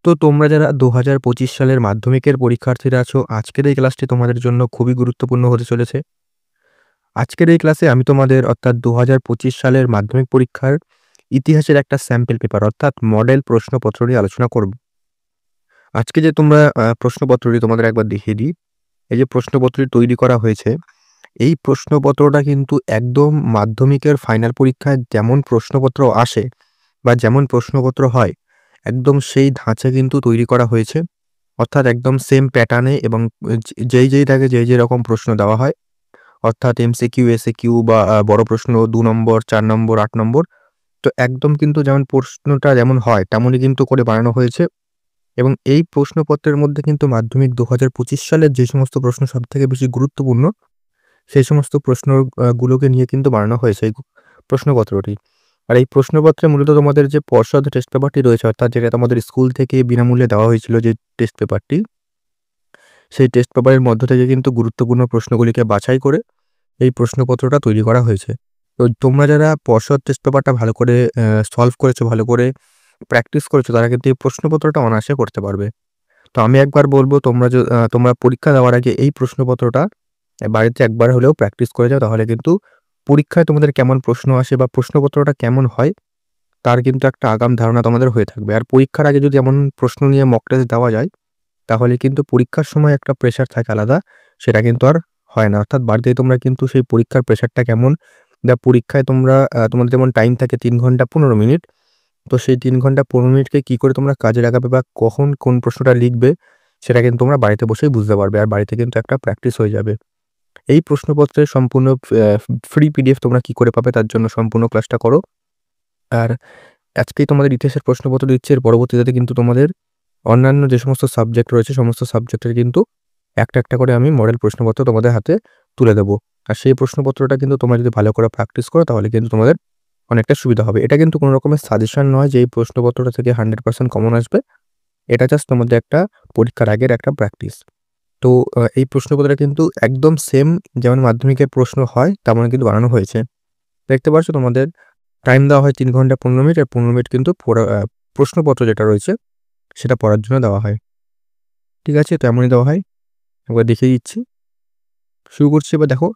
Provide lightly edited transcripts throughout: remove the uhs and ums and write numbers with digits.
তো তোমরা যারা ২০২৫ সালের মাধ্যমিকের পরীক্ষার্থীরা আছো, আজকের এই ক্লাসটি তোমাদের জন্য খুবই গুরুত্বপূর্ণ হতে চলেছে। আজকের এই ক্লাসে আমি তোমাদের অর্থাৎ ২০২৫ সালের মাধ্যমিক পরীক্ষার ইতিহাসের একটা স্যাম্পল পেপার অর্থাৎ মডেল প্রশ্নপত্র নিয়ে আলোচনা করব। আজকে যে তোমরা প্রশ্নপত্রটি তোমাদের একবার দেখিয়ে দিই। এই যে প্রশ্নপত্রটি তৈরি করা হয়েছে, এই প্রশ্নপত্রটা কিন্তু একদম মাধ্যমিকের ফাইনাল পরীক্ষায় যেমন প্রশ্নপত্র আসে বা যেমন প্রশ্নপত্র হয়, একদম সেই ধাঁচে কিন্তু তৈরি করা হয়েছে। অর্থাৎ একদম সেম প্যাটার্নে এবং যেই দাগে যেই রকম প্রশ্ন দেওয়া হয়, অর্থাৎ এমসিকিউ, এসএকিউ বা বড় প্রশ্ন ২ নম্বর, ৪ নম্বর, ৮ নম্বর। তো একদম কিন্তু যেমন প্রশ্নটা যেমন হয় তেমনই কিন্তু করে বানানো হয়েছে এবং এই প্রশ্নপত্রের মধ্যে কিন্তু মাধ্যমিক ২০২৫ সালের যে সমস্ত প্রশ্ন সবথেকে বেশি গুরুত্বপূর্ণ, সেই সমস্ত প্রশ্ন গুলোকে নিয়ে কিন্তু বানানো হয়েছে এই প্রশ্নপত্রটি। আর এই প্রশ্নপত্রে মূলত তোমাদের যে পর্ষদ টেস্ট পেপারটি রয়েছে, অর্থাৎ যেটা তোমাদের স্কুল থেকে বিনামূল্যে দেওয়া হয়েছিল যে টেস্ট পেপারটি, সেই টেস্ট পেপারের মধ্য থেকে কিন্তু গুরুত্বপূর্ণ প্রশ্নগুলিকে বাছাই করে এই প্রশ্নপত্রটা তৈরি করা হয়েছে। তো তোমরা যারা পর্ষদ টেস্ট পেপারটা ভালো করে সলভ করেছো, ভালো করে প্র্যাকটিস করেছো, তারা কিন্তু এই প্রশ্নপত্রটা অনায়াসে করতে পারবে। তো আমি একবার বলব, তোমরা পরীক্ষা দেওয়ার আগে এই প্রশ্নপত্রটা বাড়িতে একবার হলেও প্র্যাকটিস করে যাও। তাহলে কিন্তু পরীক্ষায় তোমাদের কেমন প্রশ্ন আসে বা প্রশ্নপত্রটা কেমন হয়, তার কিন্তু একটা আগাম ধারণা তোমাদের হয়ে থাকবে। আর পরীক্ষার আগে যদি এমন প্রশ্ন নিয়ে মক টেস্ট দেওয়া যায়, তাহলে কিন্তু পরীক্ষার সময় একটা প্রেশার থাকে আলাদা, সেটা কিন্তু আর হয় না। অর্থাৎ বাড়িতে তোমরা কিন্তু সেই পরীক্ষার প্রেশারটা কেমন, বা পরীক্ষায় তোমাদের যেমন টাইম থাকে ৩ ঘন্টা ১৫ মিনিট, তো সেই ৩ ঘন্টা ১৫ মিনিটকে কী করে তোমরা কাজে লাগাবে বা কখন কোন প্রশ্নটা লিখবে, সেটা কিন্তু তোমরা বাড়িতে বসেই বুঝতে পারবে। আর বাড়িতে কিন্তু একটা প্র্যাকটিস হয়ে যাবে। এই প্রশ্নপত্রের সম্পূর্ণ ফ্রি পিডিএফ তোমরা কী করে পাবে, তার জন্য সম্পূর্ণ ক্লাসটা করো। আর আজকেই তোমাদের ইতিহাসের প্রশ্নপত্র দিচ্ছি, এর পরবর্তীতে কিন্তু তোমাদের অন্যান্য যে সমস্ত সাবজেক্ট রয়েছে, সমস্ত সাবজেক্টের কিন্তু একটা করে আমি মডেল প্রশ্নপত্র তোমাদের হাতে তুলে দেবো। আর সেই প্রশ্নপত্রটা কিন্তু তোমরা যদি ভালো করে প্র্যাকটিস করো, তাহলে কিন্তু তোমাদের অনেকটা সুবিধা হবে। এটা কিন্তু কোনো রকমের সাজেশন নয় যে এই প্রশ্নপত্রটা থেকে 100% কমন আসবে। এটা জাস্ট তোমাদের একটা পরীক্ষার আগের একটা প্র্যাকটিস। তো এই প্রশ্নপত্রটা কিন্তু একদম সেম যেমন মাধ্যমিকের প্রশ্ন হয় তেমন কিন্তু বানানো হয়েছে। দেখতে পাচ্ছ তোমাদের টাইম দেওয়া হয় ৩ ঘন্টা ১৫ মিনিট, আর ১৫ মিনিট কিন্তু প্রশ্নপত্র যেটা রয়েছে সেটা পড়ার জন্য দেওয়া হয়। ঠিক আছে? তো এমনই দেওয়া হয়। একবার দেখিয়ে দিচ্ছি। শুরু করছি। এবার দেখো,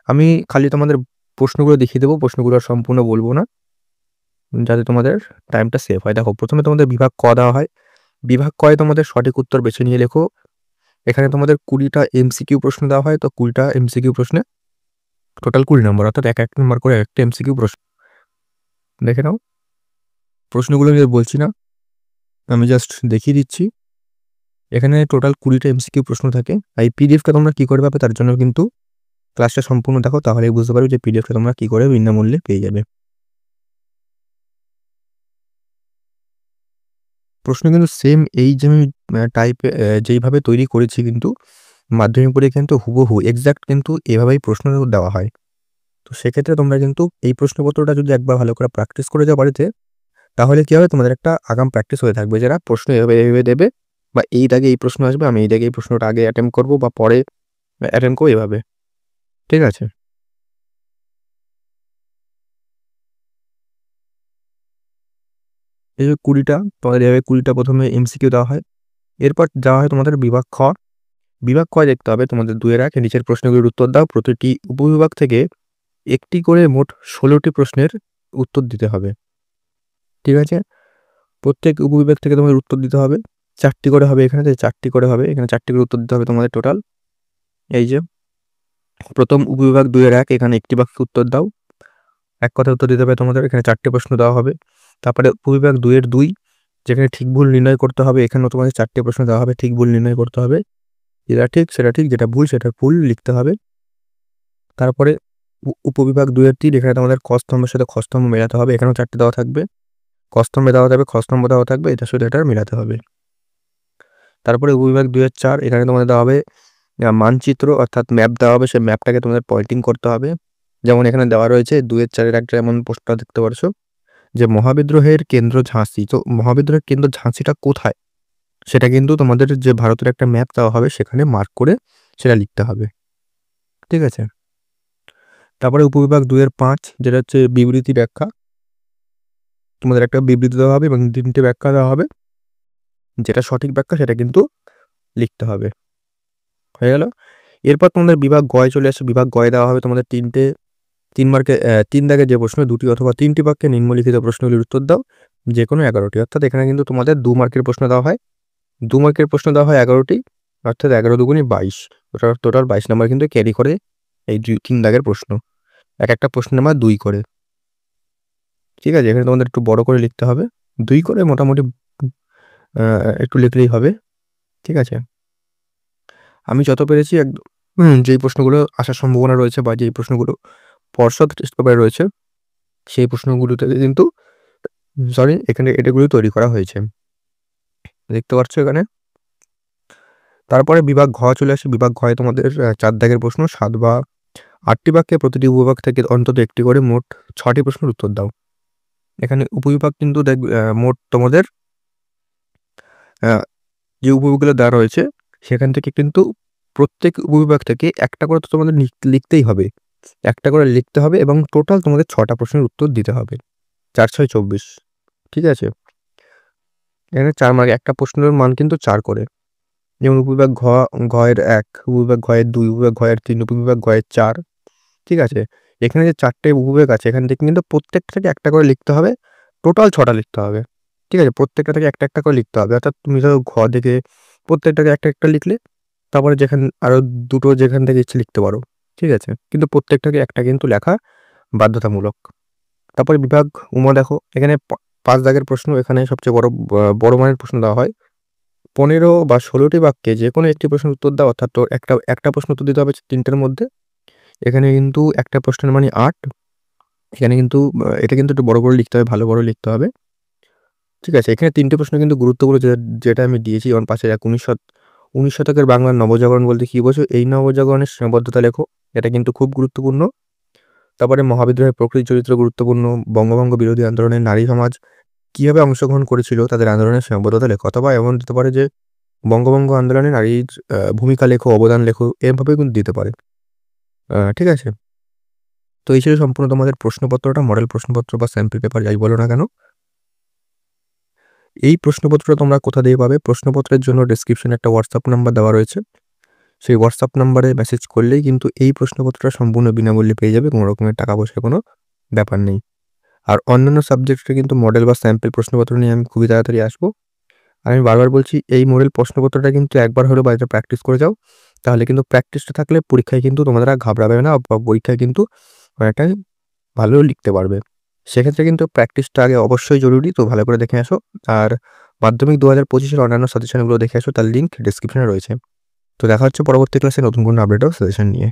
আমি খালি তোমাদের প্রশ্নগুলো দেখিয়ে দেবো, প্রশ্নগুলো আর সম্পূর্ণ বলবো না, যাতে তোমাদের টাইমটা সেভ হয়। দেখো, প্রথমে তোমাদের বিভাগ ক দেওয়া হয়। বিভাগ কয়ে তোমাদের সঠিক উত্তর বেছে নিয়ে লেখো। এখানে তোমাদের ২০টা এমসিকিউ প্রশ্ন দেওয়া হয়। তো ২০টা এমসিকিউ প্রশ্নে টোটাল ২০ নম্বর, অর্থাৎ ১ নম্বর করে একটা এমসিকিউ প্রশ্ন। দেখে নাও। প্রশ্নগুলো আমি আর বলছি না, আমি জাস্ট দেখিয়ে দিচ্ছি। এখানে টোটাল ২০টা এমসিকিউ প্রশ্ন থাকে। আর এই পিডিএফটা তোমরা কী করে পাবে, তার জন্য কিন্তু ক্লাসটা সম্পূর্ণ দেখো, তাহলেই বুঝতে পারবে যে পিডিএফটা তোমরা কী করে বিনামূল্যে পেয়ে যাবে। প্রশ্ন কিন্তু সেম এই যে আমি টাইপে যেইভাবে তৈরি করেছি, কিন্তু মাধ্যমিক পরীক্ষায় কিন্তু হুবহু এক্সাক্ট কিন্তু এভাবেই প্রশ্ন দেওয়া হয়। তো সেক্ষেত্রে তোমরা কিন্তু এই প্রশ্নপত্রটা যদি একবার ভালো করে প্র্যাকটিস করে যাও বাড়িতে, তাহলে কী হবে, তোমাদের একটা আগাম প্র্যাকটিস হয়ে থাকবে। যারা প্রশ্ন এভাবে দেবে বা এই দাগে এই প্রশ্ন আসবে, আমি এই দাগে এই প্রশ্নটা আগে অ্যাটেম্প্ট করব বা পরে অ্যাটেম্প্ট করব, এভাবে। ঠিক আছে? এই যে ২০টা, তোমাদের এভাবে ২০টা প্রথমে এমসিকিউ দেওয়া হয়। এরপর দেওয়া হয় তোমাদের বিভাগ খ। বিভাগ খ দেখতে হবে তোমাদের ২-এর ১ নিচের প্রশ্নগুলির উত্তর দাও। প্রতিটি উপবিভাগ থেকে একটি করে মোট ১৬টি প্রশ্নের উত্তর দিতে হবে। ঠিক আছে? প্রত্যেক উপবিভাগ থেকে তোমাদের উত্তর দিতে হবে। ৪টি করে হবে এখানে, ৪টি করে হবে। এখানে ৪টি করে উত্তর দিতে হবে তোমাদের টোটাল। এই যে প্রথম উপবিভাগ ২-এর ১, এখানে একটি বাক্যে উত্তর দাও। এক কথায় উত্তর দিতে হবে তোমাদের। এখানে ৪টি প্রশ্ন দেওয়া হবে। তারপরে উপবিভাগ ২-এর ২, যেখানে ঠিক ভুল নির্ণয় করতে হবে, এখানেও তোমাদের ৪টি প্রশ্ন দেওয়া হবে। ঠিক ভুল নির্ণয় করতে হবে। যেটা ঠিক সেটা ঠিক, যেটা ভুল সেটা ভুল লিখতে হবে। তারপরে উপবিভাগ ২-এর ৩, এখানে তোমাদের ক স্তম্ভের সাথে খ স্তম্ভ মেলাতে হবে। এখানেও ৪টি দেওয়া থাকবে। ক স্তম্ভে দেওয়া থাকবে, খ স্তম্ভ দেওয়া থাকবে, এটার সাথে এটার মেলাতে হবে। তারপরে উপবিভাগ ২-এর ৪, এখানে তোমাদের দেওয়া হবে মানচিত্র, অর্থাৎ ম্যাপ দেওয়া হবে। সেই ম্যাপটাকে তোমাদের পয়েন্টিং করতে হবে। যেমন এখানে দেওয়া রয়েছে ২-এর ৪-এর একটা এমন পোস্টার দেখতে পারছো যে মহাবিদ্রোহের কেন্দ্র ঝাঁসি। তো মহাবিদ্রোহের কেন্দ্র ঝাঁসিটা কোথায়, সেটা কিন্তু তোমাদের যে ভারতের একটা ম্যাপ দেওয়া হবে সেখানে মার্ক করে সেটা লিখতে হবে। ঠিক আছে? তারপরে উপবিভাগ ২-এর ৫, যেটা হচ্ছে বিবৃতি ব্যাখ্যা। তোমাদের একটা বিবৃতি দেওয়া হবে এবং ৩টে ব্যাখ্যা দেওয়া হবে। যেটা সঠিক ব্যাখ্যা সেটা কিন্তু লিখতে হবে। হয়ে গেল? এরপর তোমাদের বিভাগ গয় চলে আসে। বিভাগ গয়ে দেওয়া হবে তোমাদের 3 মার্কে 3 দাগের যে প্রশ্ন 2টি অথবা 3টি বাক্যে নিম্নলিখিত প্রশ্নগুলির উত্তর দাও, যেকোনো 11টি। অর্থাৎ এখানে কিন্তু তোমাদের 2 মার্কের প্রশ্ন দেওয়া হয়। 2 মার্কের প্রশ্ন দেওয়া হয় 11টি, অর্থাৎ 11 দুগুণে 22। টোটাল 22 নাম্বার কিন্তু ক্যারি করে এই 3 দাগের প্রশ্ন। একটা প্রশ্ন নাম্বার 2 করে। ঠিক আছে? এখানে তোমাদের একটু বড় করে লিখতে হবে। 2 করে মোটামুটি একটু লিখলেই হবে। ঠিক আছে? আমি যত পেরেছি যেই প্রশ্নগুলো আসার সম্ভাবনা রয়েছে বা যেই প্রশ্নগুলো পর্ষদ টেস্ট পেপারে রয়েছে, সেই প্রশ্নগুলো থেকে কিন্তু এখানে এটাগুলো তৈরি করা হয়েছে। দেখতে পাচ্ছ এখানে? তারপরে বিভাগ ঘ চলে আসে। বিভাগ ঘয়ে তোমাদের 4 দাগের প্রশ্ন 7 বা 8টি বাক্যে প্রতিটি উপবিভাগ থেকে অন্তত একটি করে মোট 6টি প্রশ্নের উত্তর দাও। এখানে উপবিভাগ কিন্তু মোট তোমাদের যে উপবিভাগগুলো দেওয়া রয়েছে সেখান থেকে কিন্তু প্রত্যেক উপবিভাগ থেকে একটা করে তো তোমাদের লিখতেই হবে। একটা করে লিখতে হবে এবং টোটাল তোমাদের 6টা প্রশ্নের উত্তর দিতে হবে। 4 6 24। ঠিক আছে? এখানে 4 মার্ক একটা প্রশ্নের মান কিন্তু 4 করে। যেমন উপবিভাগ ঘ-এর 1, উপবিভাগ ঘ-এর 2, উপবিভাগ ঘ-এর 3, উপবিভাগ ঘ-এর 4। ঠিক আছে? এখানে যে 4টে উপবিভাগ আছে এখান থেকে কিন্তু প্রত্যেকটা থেকে একটা করে লিখতে হবে। টোটাল 6টা লিখতে হবে। ঠিক আছে? প্রত্যেকটা থেকে একটা করে লিখতে হবে। অর্থাৎ তুমি ধরো ঘ থেকে প্রত্যেকটাকে একটা লিখলে, তারপরে আরো 2টো যেখান থেকে ইচ্ছে লিখতে পারো। ঠিক আছে? কিন্তু প্রত্যেকটাকে একটা কিন্তু লেখা বাধ্যতামূলক। তারপরে বিভাগ উম দেখো, এখানে 5 দাগের প্রশ্ন। এখানে সবচেয়ে বড় মানের প্রশ্ন দেওয়া হয়। 15 বা 16টি বাক্যে যেকোনো একটি প্রশ্নের উত্তর দাও। অর্থাৎ তো একটা প্রশ্ন উত্তর দিতে হবে 3টের মধ্যে। এখানে কিন্তু একটা প্রশ্নের মানে 8। এখানে কিন্তু এটা কিন্তু একটু বড় করে লিখতে হবে, ভালো করে লিখতে হবে। ঠিক আছে? এখানে 3টে প্রশ্ন কিন্তু গুরুত্বপূর্ণ, যেটা আমি দিয়েছি। যেমন পাশের 19 শতকের বাংলার নবজাগরণ বলতে কী বোঝো? এই নবজাগরণের সীমাবদ্ধতা লেখো। এটা কিন্তু খুব গুরুত্বপূর্ণ। তারপরে মহাবিদ্রোহের প্রকৃতি চরিত্র গুরুত্বপূর্ণ। বঙ্গভঙ্গ বিরোধী আন্দোলনে নারী সমাজ কিভাবে অংশগ্রহণ করেছিল, তাদের আন্দোলনের সীমাবদ্ধতা লেখো। অথবা এমন দিতে পারে যে বঙ্গভঙ্গ আন্দোলনে নারীর ভূমিকা লেখো, অবদান লেখো। এভাবেও কিন্তু দিতে পারে। ঠিক আছে? তো এই ছিল সম্পূর্ণ তোমাদের প্রশ্নপত্রটা, মডেল প্রশ্নপত্র বা স্যাম্পল পেপার যাই বলো না কেন। এই প্রশ্নপত্রটা তোমরা কোথা দিয়ে পাবে? প্রশ্নপত্রের জন্য ডেসক্রিপশনে একটা হোয়াটসঅ্যাপ নাম্বার দেওয়া রয়েছে। সেই হোয়াটসঅ্যাপ নাম্বারে মেসেজ করলেই কিন্তু এই প্রশ্নপত্রটা সম্পূর্ণ বিনামূল্যে পেয়ে যাবে। কোনো রকমের টাকা পয়সার কোনো ব্যাপার নেই। আর অন্যান্য সাবজেক্টে কিন্তু মডেল বা স্যাম্পল প্রশ্নপত্র নিয়ে আমি খুবই তাড়াতাড়ি আসবো। আমি বারবার বলছি, এই মডেল প্রশ্নপত্রটা কিন্তু একবার হলেও বাড়িতে প্র্যাকটিস করে যাও। তাহলে কিন্তু প্র্যাকটিসটা থাকলে পরীক্ষায় কিন্তু তোমাদের আর ঘাবড়াবে না বা পরীক্ষায় কিন্তু অনেকটাই ভালো লিখতে পারবে। সেক্ষেত্রে কিন্তু প্র্যাকটিসটা আগে অবশ্যই জরুরি। তো ভালো করে দেখে আসো। আর মাধ্যমিক 2025-এর অন্যান্য সাজেশনগুলো দেখে আসো। তার লিঙ্ক ডেসক্রিপশনে রয়েছে। তো দেখা হচ্ছে পরবর্তী ক্লাসে নতুন কোনো আপডেট ও সাজেশন নিয়ে।